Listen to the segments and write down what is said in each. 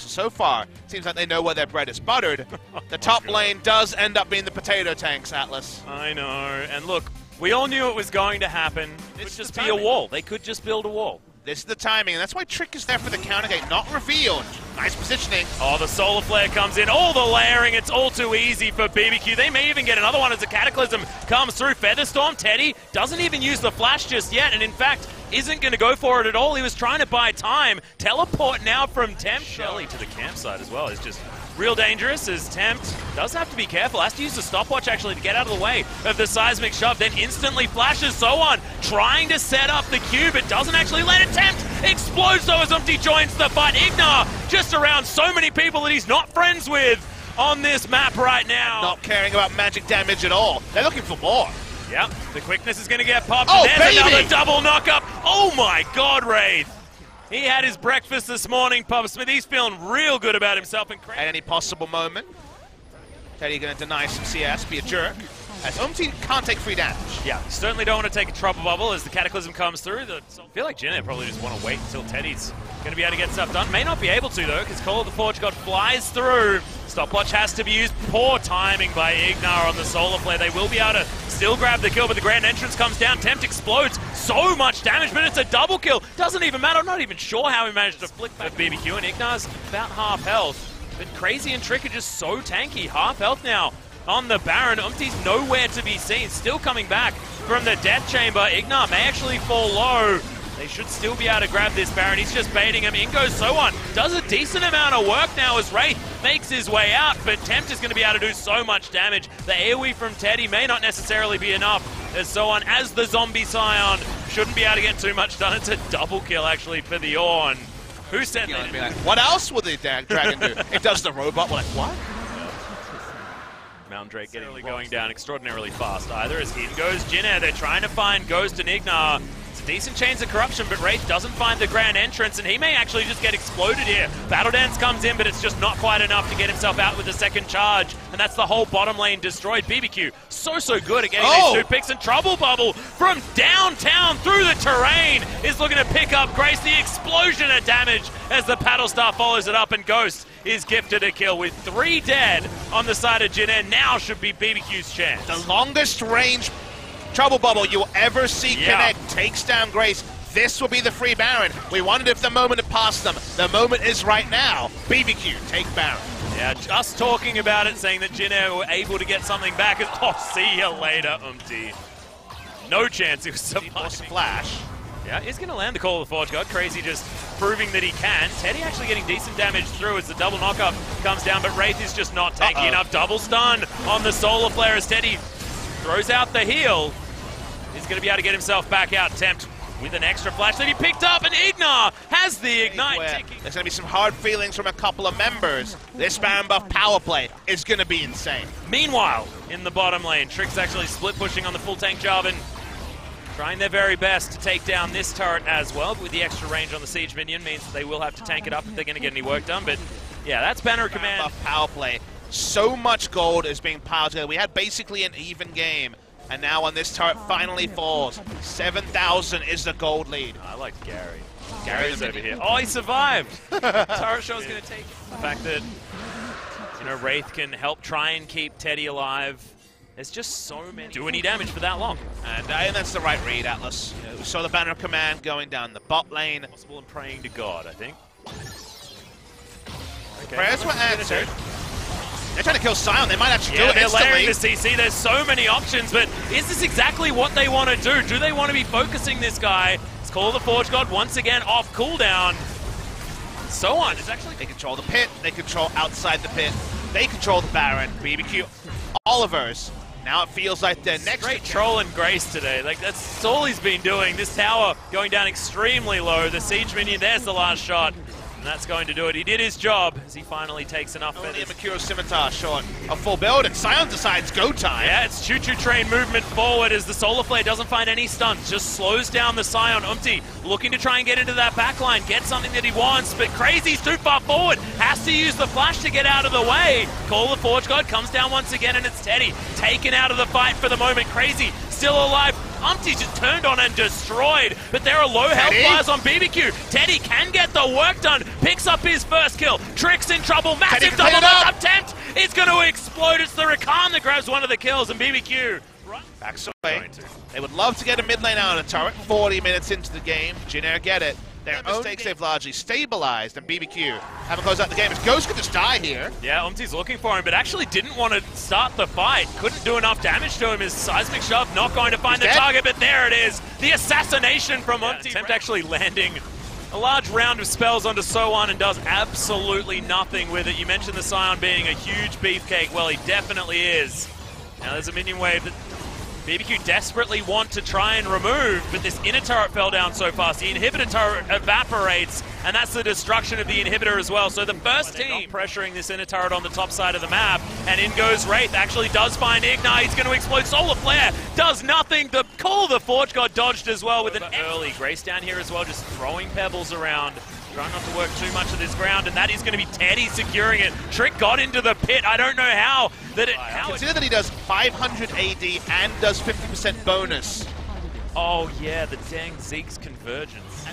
So far, seems like they know where their bread is buttered. The top lane does end up being the potato tanks, Atlas. I know, and look, we all knew it was going to happen. It would just be a wall. They could just build a wall. This is the timing, and that's why Trick is there for the counter gate, not revealed. Nice positioning. Oh, the Solar Flare comes in. All the layering, it's all too easy for BBQ. They may even get another one as the Cataclysm comes through. Featherstorm, Teddy doesn't even use the flash just yet, and in fact, isn't going to go for it at all. He was trying to buy time. Teleport now from Tempt. Shelly to the campsite as well is just real dangerous, as Tempt does have to be careful. Has to use the stopwatch actually to get out of the way of the seismic shove, then instantly flashes so on, trying to set up the cube. It doesn't actually let it. Tempt explodes though as Umpty joins the fight. Ignar just around so many people that he's not friends with on this map right now. Not caring about magic damage at all. They're looking for more. Yep, the quickness is going to get popped. Oh, and there's baby! Another double knock-up. Oh my god, Wraith. He had his breakfast this morning, Pub Smith. He's feeling real good about himself. At any possible moment, Teddy going to deny some CS, be a jerk. As Umpty can't take free damage. Yeah, certainly don't want to take a trouble bubble as the Cataclysm comes through. I feel like Jinnet probably just want to wait until Teddy's going to be able to get stuff done. May not be able to though, because Call of the Forge God flies through. Stopwatch has to be used. Poor timing by Ignar on the Solar Flare. They will be able to still grab the kill, but the Grand Entrance comes down. Tempt explodes. So much damage, but it's a double kill. Doesn't even matter. I'm not even sure how he managed to flick back BBQ, and Ignar's about half health. But Crazy and Trick are just so tanky. Half health now on the Baron. Umpty's nowhere to be seen. Still coming back from the Death Chamber. Ignar may actually fall low. They should still be able to grab this Baron. He's just baiting him. In goes Soan. Does a decent amount of work now as Wraith makes his way out, but Tempt is going to be able to do so much damage. The AoE from Teddy may not necessarily be enough as Soan, as the Zombie Scion, shouldn't be able to get too much done. It's a double kill actually for the Ornn. Who said that? Like, what else will the dragon do? It does the robot. We're like, what? Mountain Drake getting going down extraordinarily fast either, as in goes Jinnet. They're trying to find Ghost and Ignar. It's a decent Chains of Corruption, but Wraith doesn't find the Grand Entrance, and he may actually just get exploded here. Battle Dance comes in, but it's just not quite enough to get himself out with the second charge, and that's the whole bottom lane destroyed. BBQ, so good at getting these two picks, and Trouble Bubble from downtown through the terrain is looking to pick up Grace. The explosion of damage as the Paddle Star follows it up, and Ghost is gifted a kill with 3 dead on the side of Jinnet. Now should be BBQ's chance. The longest range Trouble Bubble you'll ever see connect takes down Grace. This will be the free Baron. We wondered if the moment had passed them. The moment is right now. BBQ, take Baron. Yeah, just talking about it, saying that Jinnet were able to get something back. Oh, see you later, Umpty. No chance he was surviving. Flash. Yeah, he's going to land the Call of the Forge God. Crazy just proving that he can. Teddy actually getting decent damage through as the double knockup comes down, but Wraith is just not tanky enough. Double stun on the Solar Flare as Teddy throws out the heal. He's going to be able to get himself back out. Tempt with an extra flash that he picked up, and Ignar has the Ignite ticking. There's going to be some hard feelings from a couple of members. This Baron buff power play is going to be insane. Meanwhile, in the bottom lane, Trick's actually split pushing on the full tank Jarvan, trying their very best to take down this turret as well, but with the extra range on the Siege Minion means that they will have to tank it up if they're going to get any work done. But yeah, that's Banner of Command. Buff power play. So much gold is being piled together. We had basically an even game. And now when this turret finally falls, 7,000 is the gold lead. I like Gary. Gary's over here. Oh, he survived! Turret Show's going to take it. The fact that, you know, Wraith can help try and keep Teddy alive. There's just so many. Do any damage for that long. And that's the right read, Atlas. You know, we saw the Banner of Command going down the bot lane. Possible and praying to God, I think. Okay. Prayers were answered. They're trying to kill Sion. They might actually do it they're instantly. layering the CC. There's so many options, but is this exactly what they want to do? Do they want to be focusing this guy? It's Call of the Forge God once again off cooldown. So on. It's actually they control the pit. They control outside the pit. They control the Baron. BBQ. Oliver's. Now it feels like the next great troll and Grace today. Like that's all he's been doing. This tower going down extremely low. The Siege Minion. There's the last shot. And that's going to do it. He did his job as he finally takes enough feathers. Only a Mercurial Scimitar short. A full build, and Sion decides go time. Yeah, it's choo-choo train movement forward as the Solar Flare doesn't find any stuns. Just slows down the Sion. Umpty looking to try and get into that backline, get something that he wants, but Crazy's too far forward. Has to use the flash to get out of the way. Call the Forge God comes down once again, and it's Teddy taken out of the fight for the moment. Crazy still alive. Umpty's just turned on and destroyed, but there are low health flyers on BBQ. Teddy can get the work done, picks up his first kill. Trick's in trouble, massive double up attempt. It's going to explode. It's the Rakan that grabs one of the kills, and BBQ backs away. They would love to get a mid lane out of the turret. 40 minutes into the game. Jin Air get it. Their mistakes they've largely stabilized, and BBQ haven't closed out the game. As Ghost could just die here. Yeah, Umpty's looking for him, but actually didn't want to start the fight. Couldn't do enough damage to him. His seismic shove not going to find the target, but there it is. The assassination from Umpty. Attempt actually landing a large round of spells onto So1 and does absolutely nothing with it. You mentioned the Scion being a huge beefcake. Well, he definitely is. Now there's a minion wave that BBQ desperately want to try and remove, but this inner turret fell down so fast. The inhibitor turret evaporates, and that's the destruction of the inhibitor as well. So the first team pressuring this inner turret on the top side of the map, and in goes Wraith. Actually does find Ignite. He's going to explode. Solar Flare does nothing. The call, the Forge got dodged as well with an early Grace down here as well, just throwing pebbles around. Trying not to work too much of this ground, and that is going to be Teddy securing it. Trick got into the pit. I don't know how. Consider that he does 500 AD and does 50% bonus. Oh yeah, the dang Zeke's convergence.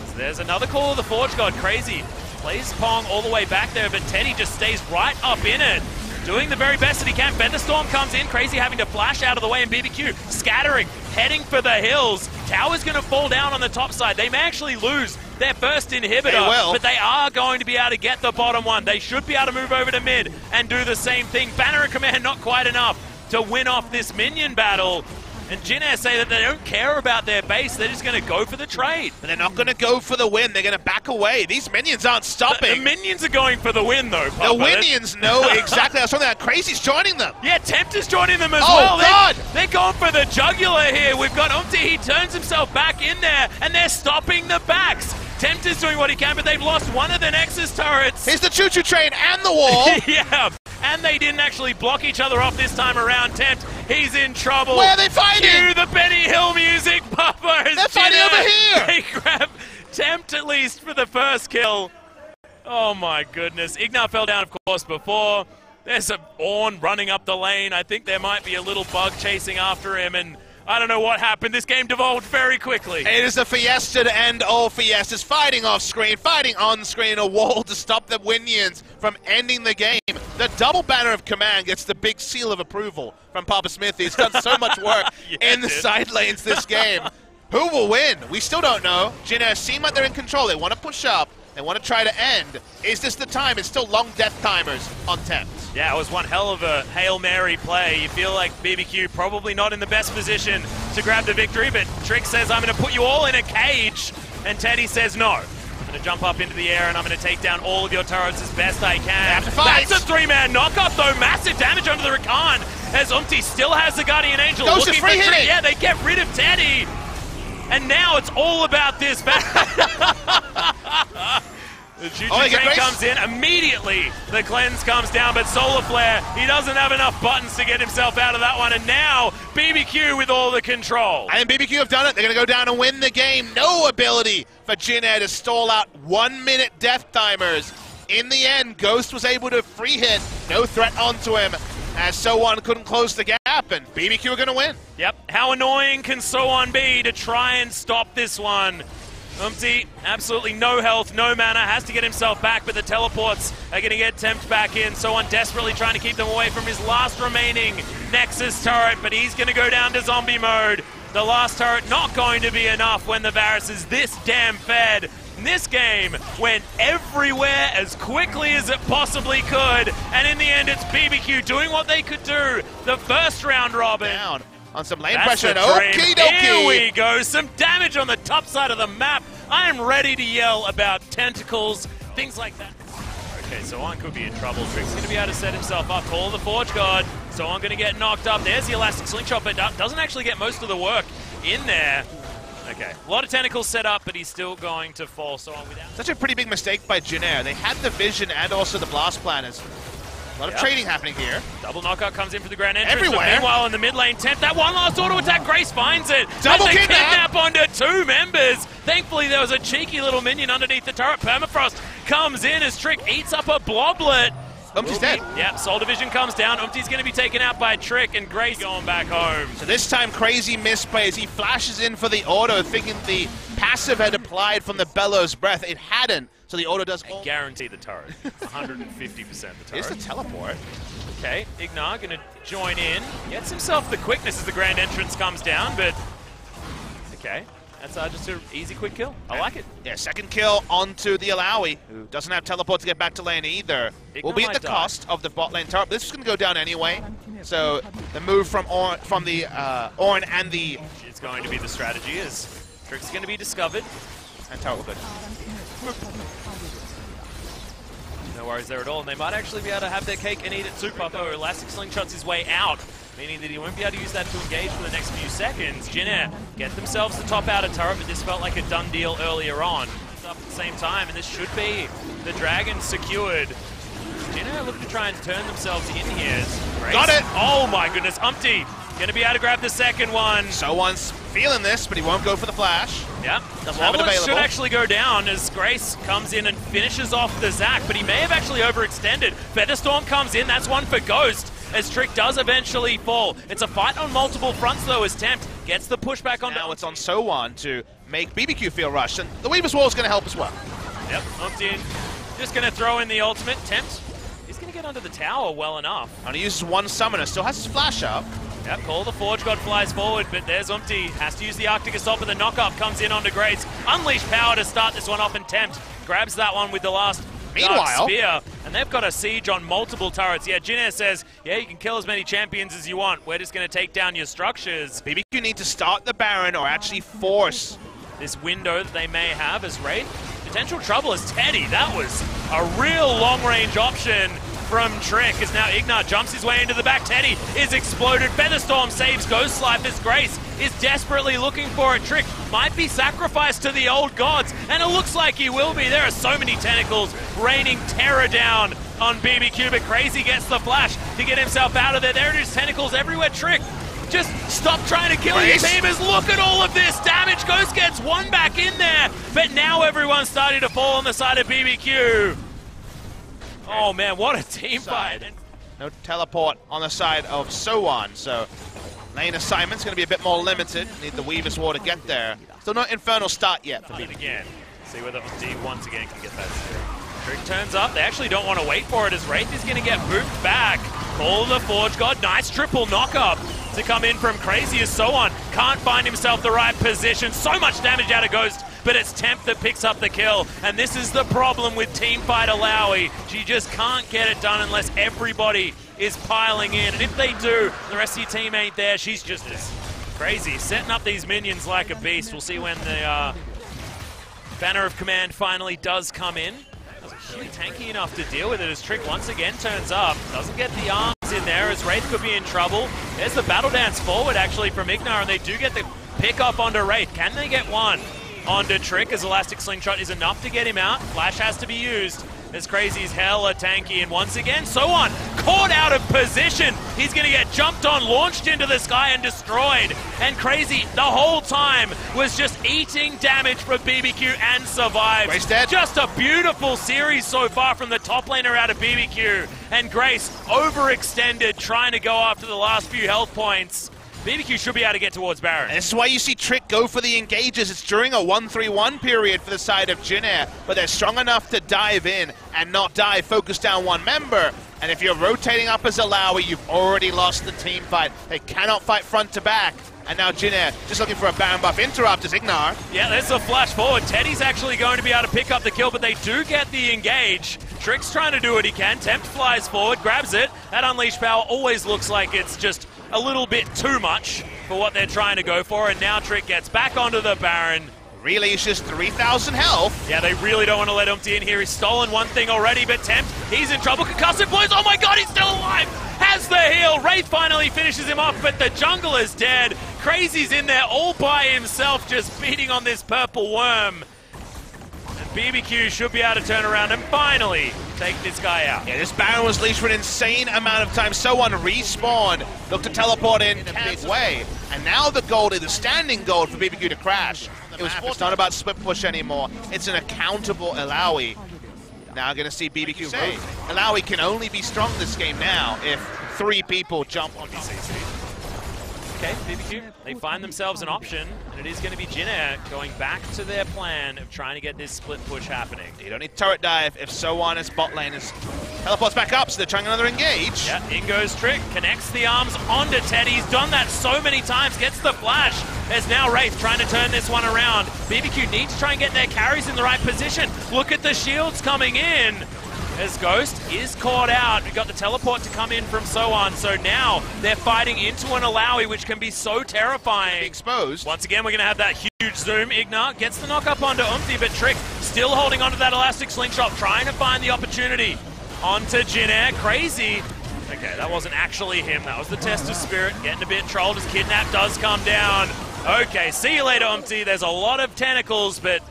So there's another call of the Forge God. Crazy. Plays Pong all the way back there, but Teddy just stays right up in it. Doing the very best that he can. Featherstorm comes in. Crazy having to flash out of the way, and BBQ scattering, heading for the hills. Tower's going to fall down on the top side. They may actually lose their first inhibitor, but they are going to be able to get the bottom one. They should be able to move over to mid and do the same thing. Banner and Command not quite enough to win off this minion battle. And Jin Air say that they don't care about their base, they're just going to go for the trade. But they're not going to go for the win, they're going to back away. These minions aren't stopping. The minions are going for the win, though, Papa. The minions know exactly. That's something that Crazy's joining them. Yeah, Tempter's joining them as well. Oh, God! They're going for the jugular here. We've got Umpty, he turns himself back in there, and they're stopping the backs. Tempter's doing what he can, but they've lost one of the Nexus turrets. Here's the choo-choo train and the wall. Yeah, and they didn't actually block each other off this time around. Tempt, he's in trouble. Where are they fighting? Cue the Benny Hill music, Papa. They're fighting over here. They grab Tempt at least for the first kill. Oh my goodness. Ignat fell down, of course, before. There's a Ornn running up the lane. I think there might be a little bug chasing after him, and I don't know what happened. This game devolved very quickly. It is a fiesta to end all fiestas. Fighting off screen, fighting on screen, a wall to stop the Winions from ending the game. The double banner of command gets the big seal of approval from Papa Smithy. He's done so much work in the side lanes this game. Who will win? We still don't know. Jin Air seem like they're in control. They want to push up. They want to try to end. Is this the time? It's still long death timers on Tempt. Yeah, it was one hell of a Hail Mary play. You feel like BBQ probably not in the best position to grab the victory, but Trick says, I'm going to put you all in a cage, and Teddy says, no. I'm going to jump up into the air, and I'm going to take down all of your turrets as best I can. That's a three-man knockup, though. Massive damage onto the Rakan, as Umpty still has the Guardian Angel. Ghost is free hitting. Yeah, they get rid of Teddy. And now it's all about this battle. The choo-choo train comes in, immediately the cleanse comes down, but Solar Flare, he doesn't have enough buttons to get himself out of that one, and now BBQ with all the control. And BBQ have done it. They're going to go down and win the game. No ability for Jin Air to stall out 1 minute death timers. In the end, Ghost was able to free hit, no threat onto him, as So1 couldn't close the gap, and BBQ are going to win. Yep, how annoying can So1 be to try and stop this one? Umpty, absolutely no health, no mana, has to get himself back, but the teleports are going to get Tempt back in. So1 desperately trying to keep them away from his last remaining Nexus turret, but he's going to go down to zombie mode. The last turret not going to be enough when the Varus is this damn fed. This game went everywhere as quickly as it possibly could, and in the end it's BBQ doing what they could do. The first round robin. Down on some lane pressure, and okie dokie. Here we go, some damage on the top side of the map. I am ready to yell about tentacles, things like that. Okay, So1 could be in trouble. Trick's going to be able to set himself up. Call the Forge God. So1 going to get knocked up. There's the Elastic Slingshot, but doesn't actually get most of the work in there. Okay, a lot of tentacles set up, but he's still going to fall. So1 without. Such a pretty big mistake by Jin Air. They had the vision and also the blast planners. A lot of trading happening here. Double knockout comes in for the grand entrance. Everywhere. But meanwhile, in the mid lane, Tempt, that one last auto attack, Grace finds it. Double kidnap onto 2 members. Thankfully, there was a cheeky little minion underneath the turret. Permafrost comes in as Trick eats up a bloblet. Umti's dead. Yep, Soul Division comes down. Umti's going to be taken out by Trick, and Grace going back home. So this time, Crazy misplays. He flashes in for the auto, thinking the passive had applied from the Bellows Breath. It hadn't, so the auto does... I guarantee the turret. 150% the turret. Here's the teleport. Okay, Ignar going to join in. Gets himself the quickness as the grand entrance comes down, but... Okay, that's just an easy, quick kill. I like it. Yeah, second kill onto the Alawi, who doesn't have teleport to get back to lane either. Will be at the cost of the bot lane turret. This is going to go down anyway. So the move from Ornn and the... It's going to be the strategy, as Trick's going to be discovered. And turret will go. No worries there at all, and they might actually be able to have their cake and eat it too. Papa Elastic Slingshots his way out, meaning that he won't be able to use that to engage for the next few seconds. Jin Air get themselves the top outer turret, but this felt like a done deal earlier on. Up at the same time, and this should be the Dragon secured. Jin Air looking to try and turn themselves in here. Got it! Oh my goodness, Umti going to be able to grab the second one. Someone's feeling this, but he won't go for the flash. Yep. Doesn't have it available. Should actually go down as Grace comes in and finishes off the Zac, but he may have actually overextended. Featherstorm comes in, that's one for Ghost, as Trick does eventually fall. It's a fight on multiple fronts though, as Tempt gets the pushback on. Now it's on Sowan to make BBQ feel rushed, and the Weaver's Wall is going to help as well. Yep, Umti just going to throw in the ultimate. Tempt, he's going to get under the tower well enough. Only uses one summoner, still has his flash up. Yep, Call the Forge God flies forward, but there's Umti. Has to use the Arctic Assault, but the knock-up comes in onto Grace. Unleash power to start this one off, and Tempt grabs that one with the last Dark Spear. And they've got a siege on multiple turrets. Yeah, Jin Air says, yeah, you can kill as many champions as you want. We're just going to take down your structures. BBQ need to start the Baron or actually force this window that they may have as Wraith. Potential trouble is Teddy. That was a real long-range option from Trick, as now Ignar jumps his way into the back. Teddy is exploded. Featherstorm saves Ghost Life as Grace is desperately looking for a Trick. Might be sacrificed to the old gods, and it looks like he will be. There are so many tentacles raining terror down on BBQ, but Crazy gets the flash to get himself out of there. There it is, tentacles everywhere. Trick, just stop trying to kill your teamers. Look at all of this damage. Ghost gets one back in there, but now everyone's starting to fall on the side of BBQ. Oh man, what a team fight. No teleport on the side of Sowan, so lane assignment's going to be a bit more limited. Need the Weaver's War to get there. Still not Infernal start yet for BBQ. Again, see whether D once again can get that steal. Trick turns up. They actually don't want to wait for it, as Wraith is going to get moved back. Call the Forge God. Nice triple knock-up to come in from Crazy as Sowan can't find himself the right position. So much damage out of Ghost, but it's Tempt that picks up the kill. And this is the problem with Teamfight Alawi. She just can't get it done unless everybody is piling in. And if they do, the rest of your team ain't there. She's just as Crazy, setting up these minions like a beast. We'll see when the Banner of Command finally does come in. Really tanky enough to deal with it as Trick once again turns up. Doesn't get the arms in there as Wraith could be in trouble. There's the battle dance forward actually from Ignar, and they do get the pick up onto Wraith. Can they get one onto Trick, as Elastic Slingshot is enough to get him out? Flash has to be used as Crazy's hella tanky, and once again Sowan caught out of position. He's going to get jumped on, launched into the sky and destroyed. And Crazy the whole time was just eating damage from BBQ and survived. Grace dead. Just a beautiful series so far from the top laner out of BBQ. And Grace overextended, trying to go after the last few health points. BBQ should be able to get towards Baron. And this is why you see Trick go for the engages. It's during a 1-3-1 period for the side of Jin Air, but they're strong enough to dive in and not die, focus down one member. And if you're rotating up as Alawi, you've already lost the team fight. They cannot fight front to back. And now Jin Air just looking for a Baron buff. Interrupt is Ignar. Yeah, there's a flash forward. Teddy's actually going to be able to pick up the kill, but they do get the engage. Trick's trying to do what he can. Tempt flies forward, grabs it. That Unleash power always looks like it's just a little bit too much for what they're trying to go for, and now Trick gets back onto the Baron. Really, it's just 3,000 health. Yeah, they really don't want to let Umti in here. He's stolen one thing already, but Tempt, he's in trouble. Concussive boys, oh my god, he's still alive! Has the heal. Wraith finally finishes him off, but the jungle is dead. Crazy's in there all by himself, just feeding on this purple worm. And BBQ should be able to turn around and finally take this guy out. Yeah, this Baron was leashed for an insane amount of time. Someone respawned, looked to teleport in a big way. And now the gold is the standing gold for BBQ to crash. It's not about split push anymore. It's an accountable Alawi. Now going to see BBQ say, Alawi can only be strong this game now if 3 people jump on BCC. Okay, BBQ, they find themselves an option, and it is going to be Jin going back to their plan of trying to get this split push happening. You don't need turret dive if So1's bot lane is teleports back up, so they're trying another engage. Yeah, in goes Trick, connects the arms onto Teddy. He's done that so many times, gets the flash. There's now Wraith trying to turn this one around. BBQ need to try and get their carries in the right position. Look at the shields coming in. As Ghost is caught out. We've got the teleport to come in from So1, so now they're fighting into an Alawi, which can be so terrifying. Exposed. Once again, we're going to have that huge zoom. Ignar gets the knock up onto Umti, but Trick still holding onto that elastic slingshot, trying to find the opportunity. Onto Jin. Crazy. Okay, that wasn't actually him. That was the test of spirit. Getting a bit trolled as Kidnap does come down. Okay, see you later, Umti. There's a lot of tentacles, but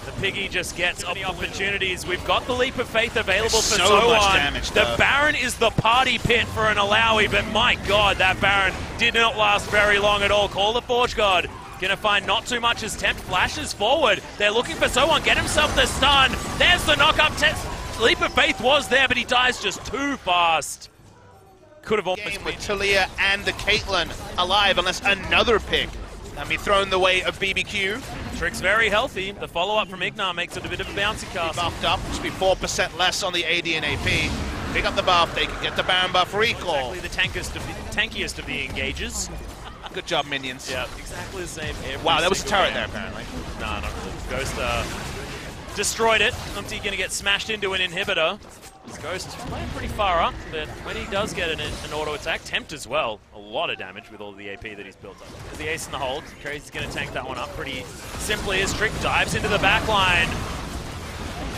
the Piggy just gets any opportunities. We've got the Leap of Faith available for so much So1. damage, the Baron is the party pit for an Alawi, but my god, that Baron did not last very long at all. Call the Forge God. Gonna find not too much as Tempt flashes forward. They're looking for So1. Get himself the stun. There's the knock-up. Leap of Faith was there, but he dies just too fast. Could have almost been with Talia and the Caitlyn alive unless another pick can be thrown the way of BBQ. Trick's very healthy. The follow-up from Ignar makes it a bit of a bouncy castle. Buffed up, should be 4% less on the AD and AP. Pick up the buff, they can get the Baron buff recall. Exactly the tankiest of the engages. Good job, minions. Yeah, exactly the same. Wow, there was a turret there, apparently. No, not really. Ghost destroyed it. Umti going to get smashed into an inhibitor. Ghost playing pretty far up, but when he does get an auto attack, Tempt as well. A lot of damage with all the AP that he's built up. There's the ace in the hold. Crazy's going to tank that one up pretty simply as Trick dives into the back line.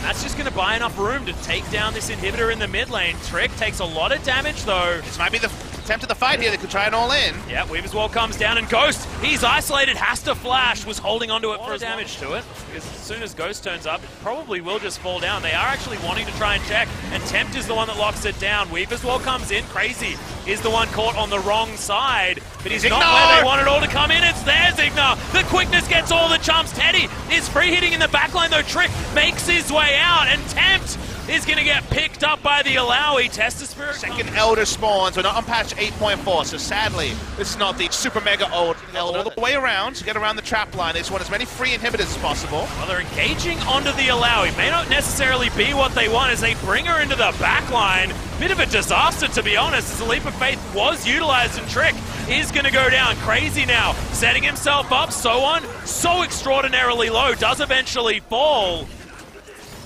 That's just going to buy enough room to take down this inhibitor in the mid lane. Trick takes a lot of damage though. This might be the attempt of the fight here. They could try it all in. Yeah, Weaver's Wall comes down and Ghost, he's isolated, has to flash, was holding onto it for damage to it. Because as soon as Ghost turns up, it probably will just fall down. They are actually wanting to try and check, and Tempt is the one that locks it down. Weaver's Wall comes in, Crazy is the one caught on the wrong side, but he's not where they want it all to come in. It's theirs, Ignar. The quickness gets all the jumps. Teddy is free hitting in the backline though. Trick makes his way out, and Tempt is going to get picked up by the Alawi. Test of Spirit. Second Elder spawns. We're not on patch 8.4, so sadly, this is not the super mega old Elder. All the way around to get around the trap line. They just want as many free inhibitors as possible. Well, they're engaging onto the Alawi. May not necessarily be what they want as they bring her into the back line. Bit of a disaster, to be honest, as the Leap of Faith was utilized, and Trick is going to go down. Crazy now, setting himself up. So1, so extraordinarily low, does eventually fall.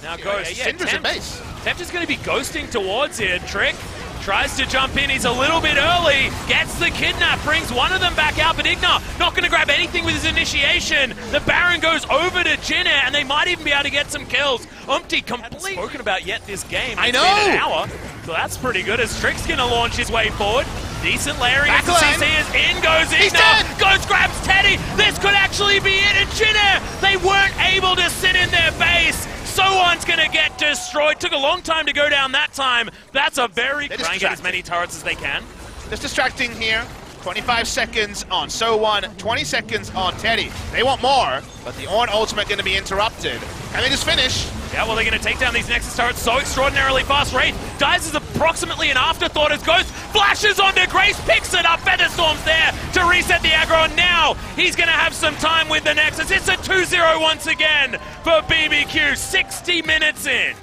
Now Ghost, Tempt is going to be ghosting towards it. Trick tries to jump in, he's a little bit early, gets the Kidnap, brings one of them back out, but Ignar not going to grab anything with his initiation. The Baron goes over to Jin, and they might even be able to get some kills. Umti completely spoken about yet this game. I know! It's been an hour, so that's pretty good as Trick's going to launch his way forward. Decent layering as the CC is in, goes Ignar, Ghost grabs Teddy, this could actually be it, and Jin, they weren't able to sit in their base. So1's going to get destroyed. Took a long time to go down that time. That's a very... Try and get as many turrets as they can. Just distracting here. 25 seconds on So1, 20 seconds on Teddy. They want more, but the Ornn ultimate going to be interrupted. Can they just finish? Yeah, well, they're going to take down these Nexus turrets so extraordinarily fast. Wraith dies as approximately an afterthought as Ghost flashes onto Grace, picks it up. Featherstorm's there to reset the aggro, and now he's going to have some time with the Nexus. It's a 2-0 once again for BBQ, 60 minutes in.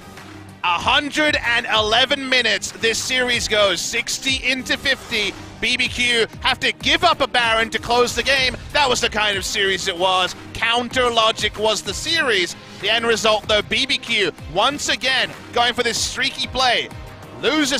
111 minutes this series goes, 60 into 50. BBQ have to give up a Baron to close the game. That was the kind of series it was. Counter logic was the series. The end result though, BBQ once again going for this streaky play. Loses